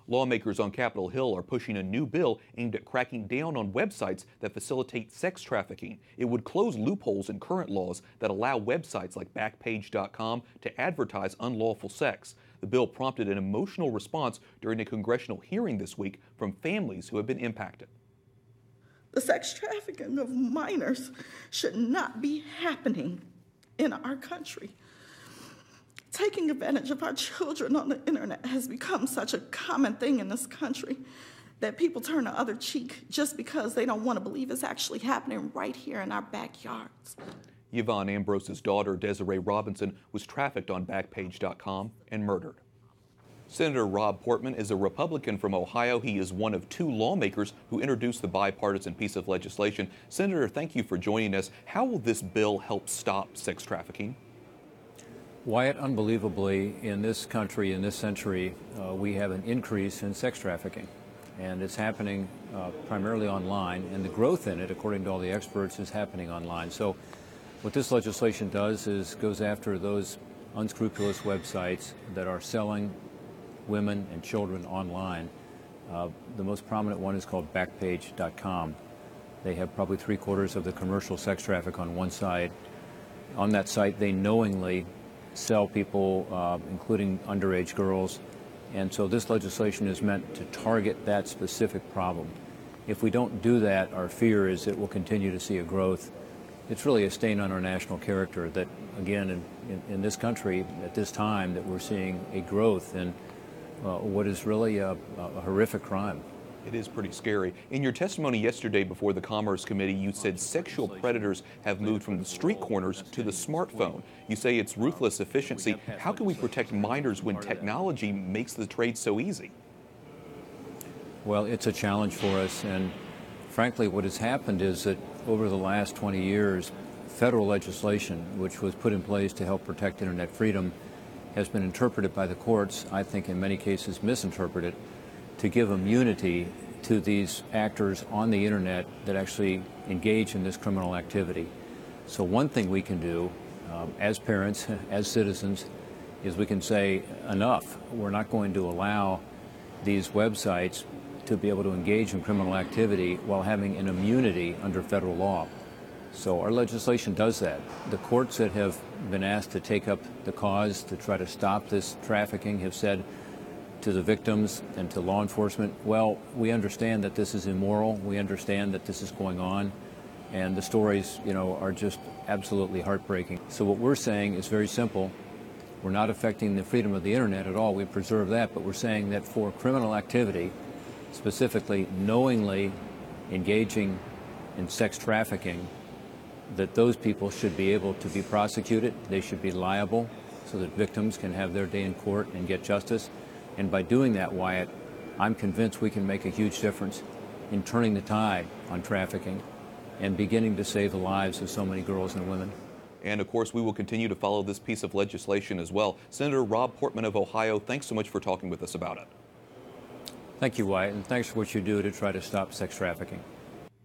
Lawmakers on Capitol Hill are pushing a new bill aimed at cracking down on websites that facilitate sex trafficking. It would close loopholes in current laws that allow websites like Backpage.com to advertise unlawful sex. The bill prompted an emotional response during a congressional hearing this week from families who have been impacted. The sex trafficking of minors should not be happening in our country. Taking advantage of our children on the internet has become such a common thing in this country that people turn the other cheek just because they don't want to believe it's actually happening right here in our backyards. Yvonne Ambrose's daughter, Desiree Robinson, was trafficked on Backpage.com and murdered. Senator Rob Portman is a Republican from Ohio. He is one of two lawmakers who introduced the bipartisan piece of legislation. Senator, thank you for joining us. How will this bill help stop sex trafficking? Wyatt, unbelievably, in this country, in this century, we have an increase in sex trafficking. And it's happening primarily online, and the growth in it, according to all the experts, is happening online. So what this legislation does is goes after those unscrupulous websites that are selling women and children online. The most prominent one is called Backpage.com. They have probably 3/4 of the commercial sex traffic on one side. On that site, they knowingly sell people, including underage girls. And so this legislation is meant to target that specific problem. If we don't do that, our fear is that we'll continue to see a growth. It's really a stain on our national character that, again, in this country, at this time, that we're seeing a growth in what is really a horrific crime. It is pretty scary. In your testimony yesterday before the Commerce Committee, you said sexual predators have moved from the street corners to the smartphone. You say it's ruthless efficiency. How can we protect minors when technology makes the trade so easy? Well, it's a challenge for us, and frankly, what has happened is that over the last 20 years, federal legislation, which was put in place to help protect internet freedom, has been interpreted by the courts, I think in many cases misinterpreted, to give immunity to these actors on the internet that actually engage in this criminal activity. So one thing we can do as parents, as citizens, is we can say enough. We're not going to allow these websites to be able to engage in criminal activity while having an immunity under federal law. So our legislation does that. The courts that have been asked to take up the cause to try to stop this trafficking have said to the victims and to law enforcement, well, we understand that this is immoral. We understand that this is going on. And the stories, are just absolutely heartbreaking. So what we're saying is very simple. We're not affecting the freedom of the internet at all. We preserve that. But we're saying that for criminal activity, specifically knowingly engaging in sex trafficking, that those people should be able to be prosecuted. They should be liable so that victims can have their day in court and get justice. And by doing that, Wyatt, I'm convinced we can make a huge difference in turning the tide on trafficking and beginning to save the lives of so many girls and women. And of course, we will continue to follow this piece of legislation as well. Senator Rob Portman of Ohio, thanks so much for talking with us about it. Thank you, Wyatt, and thanks for what you do to try to stop sex trafficking.